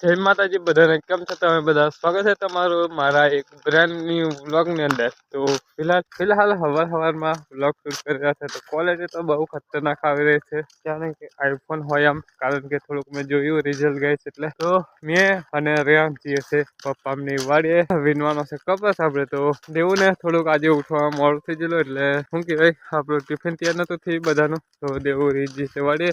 જય માતાજી બધાને, કેમ છો તમે બધા? સ્વાગત છે તમારું મારા એક બ્રાન્ડ ન્યુ વ્લોગની અંદર. તો ફિલહાલ સવારમાં વ્લોગ શૂટ કરી રહ્યા છે. તો ક્વોલિટી તો બહુ ખતરનાક આવી રહી છે, કારણ કે આઈફોન હોય એમ, કારણ કે થોડુંક મેં જોયું રિઝલ્ટ ગઈ છે. એટલે તો મેં અને રેયાન જઈએ છે પપ્પાની વાડીએ વીણવાનો છે કપાસ આપણે. તો દેવું ને થોડુંક આજે ઉઠવામાં મોડું થઈ ગયેલું, એટલે શું કહેવાય આપણું ટિફિન તૈયાર નતું થઈ બધાનું. તો દેવું રીજી છે વાડીએ,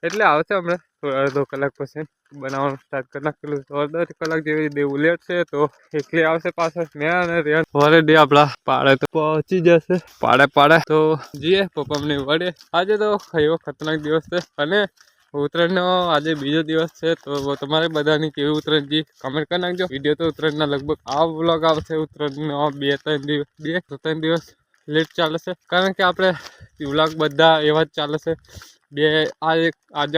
એટલે આવશે હમણાં અડધો કલાક પછી બનાવવાનું સ્ટાર્ટ કરી નાખેલું. તો અડધો કલાક જેવી દેવું લેટ છે, તો એકલી આવશે પાછળ. મેં અને રેયાન ઓલરેડી આપણા પાડે તો પહોંચી જશે. પાડે તો જઈએ પપ્પાની વાડીએ. આજે તો એવો ખતરનાક દિવસ છે, અને ઉત્તરાયણનો આજે બીજો દિવસ છે. તો તમારે બધાની કેવી ઉત્તરાયણ જી કમેન્ટ કરી નાખજો. વિડીયો તો ઉત્તરાયણના લગભગ આ વ્લોગ આવશે ઉત્તરાયણનો 2-3 દિવસ લેટ ચાલે છે, કારણ કે આપણે વ્લોગ બધા એવા જ ચાલે છે. આજે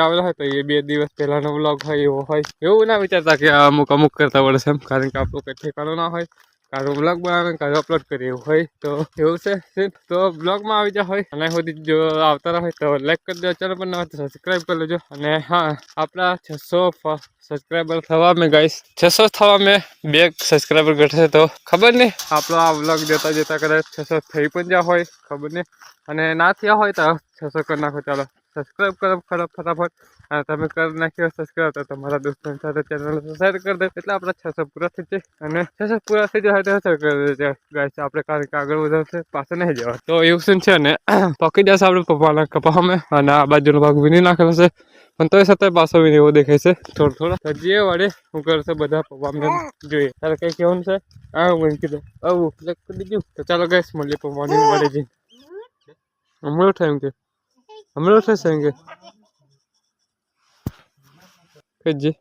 આવેલો હોય તો એ 2 દિવસ પહેલાનો વ્લોગ હોય એવો હોય. એવું ના વિચારતા કે અમુક કરતા પડે છે એમ, કારણ કે આપણું કંઈ ઠેકાણું ના હોય. કારું વ્લોગ બનાવે કારું અપલોડ કરીએ એવું હોય. તો એવું છે તો બ્લોગમાં આવી જાય હોય. અને સુધી જો આવતા હોય તો લાઈક કરી દો, ચેનલ પર નવા તો સબસ્ક્રાઈબ કરી લેજો. અને હા, આપણા 600 સબસ્ક્રાઈબર થવા મેં ગાઈસ 600 થવા મેં 2 સબસ્ક્રાઈબર ઘટશે. તો ખબર નહીં આપણો આ વ્લોગ જતા કદાચ 600 થઈ પણ જ્યાં હોય, ખબર નહીં. અને ના થયા હોય તો 600 કરી નાખો. ચાલો સબસ્ક્રાઈબ કરો ફટાફટ. અને તમે કરી નાખ્યો સબસ્ક્રાઈબ તો તમારા દોસ્તો સાથે ચેનલ શેર કરી દે, એટલે આપણા 600 પૂરા થઈ જાય. અને 600 પૂરા થઈ જાય તો શેર કરી દેજો ગાઈસ, આપણે કારણ કે આગળ વધારશે, પાછળ નહીં જવા. તો એવું છે ને પકી જશે આપણે પપ્પાના કપાસમાં. અને આ બાજુનો ભાગ વીણી નાખેલો છે, પણ તોય છતાંય પાછો વીણી એવો દેખાય છે થોડો. હજી એ વડે હું કરશે બધા પપ્પાને જોઈએ. તારે કઈ કહેવાનું છે? હું કીધું આવું એટલે કરી દીધું. તો ચાલો ગાઈસ મળીએ પપ્પાની વાડે જઈને. હમણાં થાય એમ કે હમણાં થશે એમ કે જી.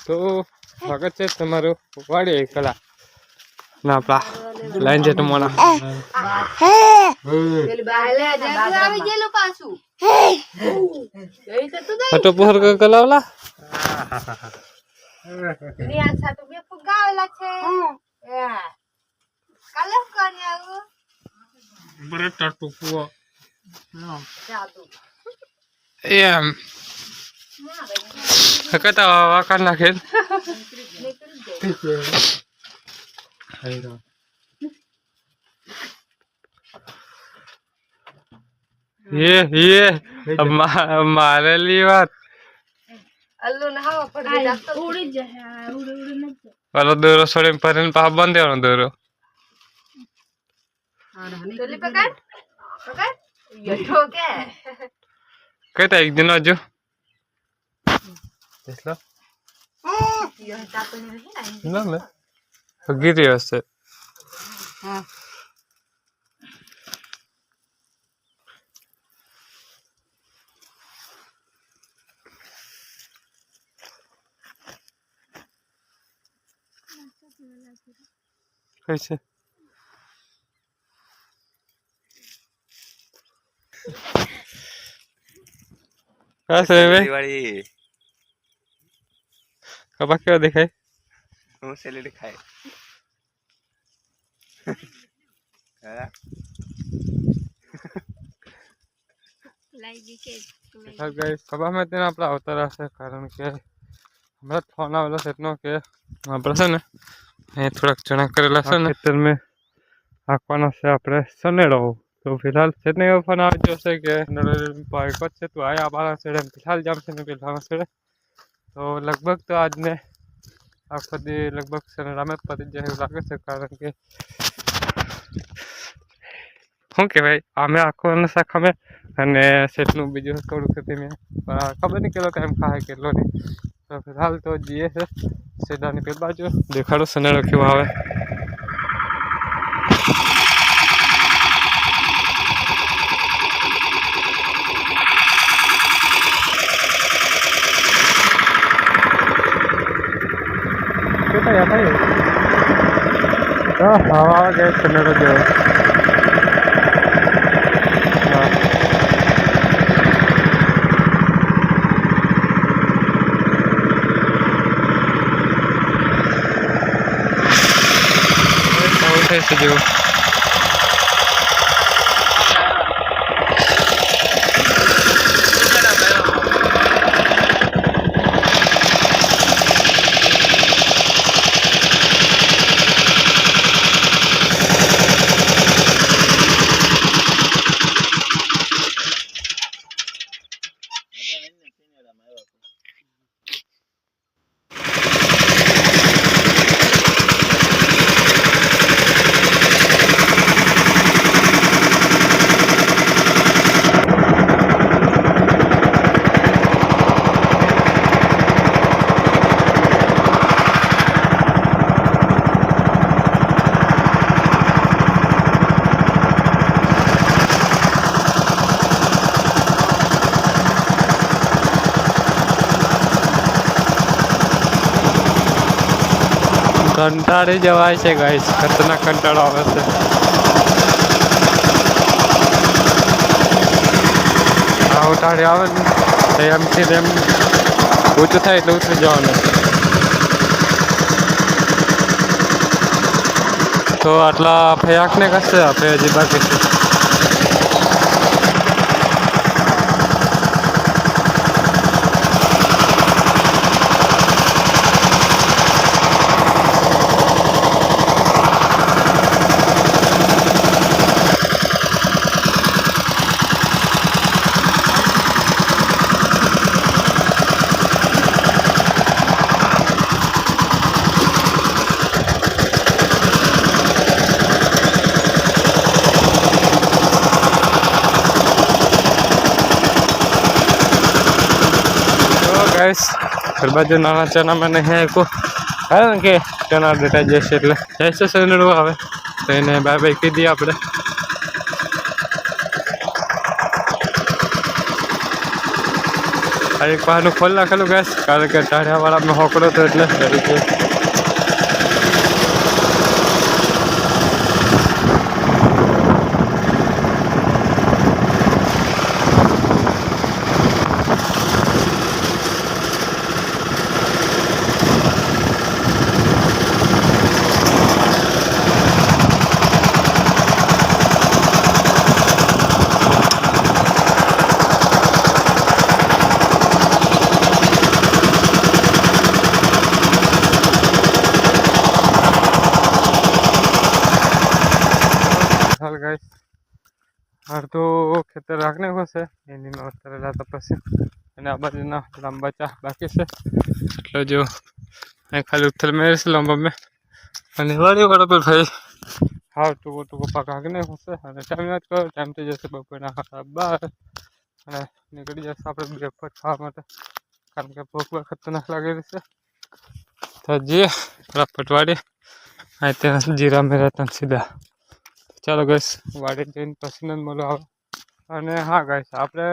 તો સ્વાગત છે તમારું વાડીએ કલા ના આપણા લાઈન છે તમારા. તો પોહર કલાવલા એમ કતા વાકાર નાખે. મારેલી વાત પેલો દોરો છોડીને ફરીને પાછો બંધ દેવાનો દોરો. કઈતા એક દિન હજુ ગીરી હશે. કઈ છે કપા કેવો દેખાય? હું સેલેડ ખાય સભામાં તેને આપણે આવતા રહેશે, કારણ કે હમણાં ફોન આવેલો છે એટલો કે આપણે છે ને અહીં થોડાક ચણા કરેલા છે ને ખેતર મેં હાંકવાનો છે આપણે સનેડો. તો ફિલહાલ છેને એવો ફોન આવી જશે કે બાઈક છે તું આયા બારા છેડે ફિલહાલ જામ છે ને પેલા છેડે. તો લગભગ તો આજને આખો દી લગભગ સનેડામાં જ પતી જાય એવું લાગે છે, કારણ કે શું કહેવાય અમે આખો શાખામાં અને સેટનું બીજું થોડુંક મેં ખબર નહીં કેટલો ટાઈમ ખાય કેટલો નહીં. તો ફિલહાલ તો જઈએ છે સેડાની પેલી બાજુ. દેખાડો સનેડો કેવો આવે. હવા ગેસ સનેડો જેવો. છે જેવું કંટાળી જવાય છે ગાઈસ, ખતરનાક કંટાળો આવે છે. આ ઉટાળી આવે ને તો એમથી એમ ઊંચું થાય એટલે ઉતરી જવાનું. તો આટલા ફયાકને કશે આપે હજી બાકી છે. गाइस फिर बाजू नाना चना में नहीं है को कारण के चना डेटा जैसे એટલે જैसे સનડો આવે તો એને બાય બાય કહી દઈએ આપણે. આ એક પાનું ખોલ નાખેલું ગાઈસ કારણ કે ટાઢિયા વાળામાં હોકડો તો એટલે गाइस अर्धो खेतर રાખને છે એની નો તરેલા તપસે અને આ બાજુના લાંબા ચા બાકી છે એટલે જો અહીં ખાલી ઉથલ મેર છે લાંબા મે અને વાડી વાળા પર ભાઈ હા ટુકો પાકાને છે અને ટાઈમ વાત કરો ટાઈમ તો જશે બપોરના 12 અને નીકળી જશે આપણે બ્રેકફાસ્ટ ખાવા માટે કારણ કે ભૂખ ખતરનાક લાગી રહી છે. તો જે ફટાફટ વાડી આ ત્યાં જીરા મેરા તન સીધા. ચાલો ગાઈસ વાડી જઈને પછી જ મળો આવે. અને હા ગાઈસ આપણે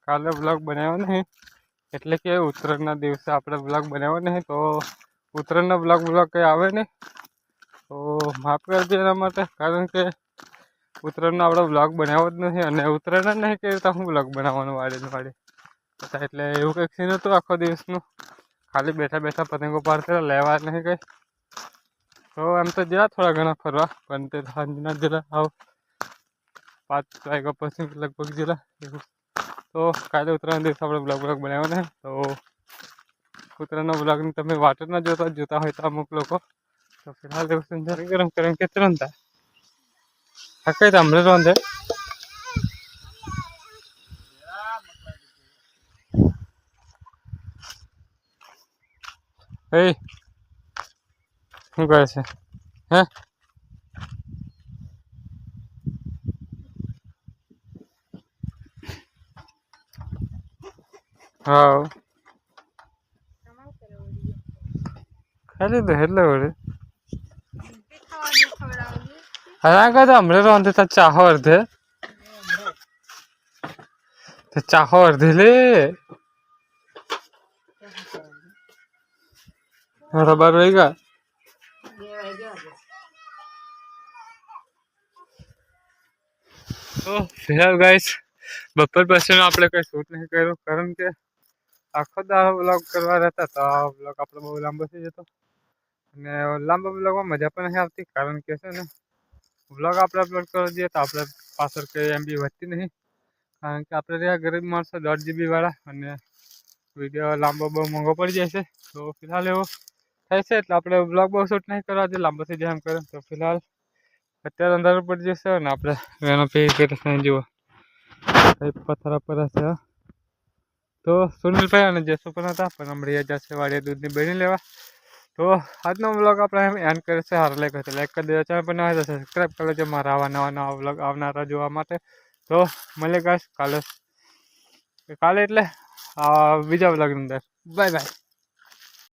કાલે વ્લોગ બનાવ્યો નહીં એટલે કે ઉત્તરાયણના દિવસે આપણે વ્લોગ બનાવ્યો નહીં તો ઉત્તરાયણના વ્લોગ કંઈ આવે નહીં તો માફ કરજો એના માટે કારણ કે ઉત્તરાયણનો આપણે વ્લોગ બનાવ્યો જ નથી અને ઉત્તરાયણ નહીં કેવી રીતે હું વ્લોગ બનાવવાનું વાડી એટલે એવું કંઈક સીન હતું આખો દિવસનું ખાલી બેઠા બેઠા પતંગો પાડતા લેવા નહીં કંઈ. તો એમ તો જરા થોડા ઘણા ફરવા પણ તે સાંજના જરા આવ 5 વાગ્યા પછી લગભગ જરા એવું. તો કાલે ઉત્તરાયણ દિવસે આપણે બ્લોગ બનાવ્યો ને તો ઉત્તરાયણનો બ્લોગની તમે વાટ ના જોતા હોય તો અમુક લોકો તો ફિલહાલ એવું સમજાય ગરમ કે તુરંત કઈ તામરે રોંધે એ શું કહે છે હે હા ખાલી તો એટલે વળે હા કહે હમણાં રોંધે તો ચાહો અર્ધે તો ચાહો અર્ધે લે બરાબર રહી ગયા. તો ફિલહાલ ગાઈસ બપોર પછીનો આપણે કંઈ શૂટ નહીં કર્યું કારણ કે આખો દાડો વ્લોગ કરવા રહેતા તો આ વ્લોગ આપણો બહુ લાંબો થઈ જતો અને લાંબા વ્લોગમાં મજા પણ નહીં આવતી કારણ કે છે ને વ્લોગ આપણે અપલોડ કરવા જઈએ તો આપણે પાછળ કંઈ MB વધતી નહીં કારણ કે આપણે ત્યાં ગરીબ માણસો 1.5 GB વાળા અને વિડીયો લાંબો બહુ મોંઘો પડી જાય છે. તો ફિલહાલ એવું થાય છે એટલે આપણે વ્લોગ બહુ શૂટ નહીં કરવા દે લાંબો થઈ જાય એમ કરે. તો ફિલહાલ અત્યારે અંધારું પડી જશે અને આપણે એનો પે જુઓ પથરા પર છે. તો સુનિલભાઈ અને જસુ પણ હતા પણ હમણાં જશે વાડીએ દૂધની બહેણી લેવા. તો આજનો વ્લોગ આપણે એન્ડ કરે છે. સારો લાગ્યો તો લાઈક કરી દેજો, ચેનલ પર નવા હોય તો સબસ્ક્રાઈબ કરી લેજો મારા આવા નવા વ્લોગ આવનારા જોવા માટે. તો મળે ગાઈસ કાલે એટલે બીજા વ્લોગની અંદર. Bye bye.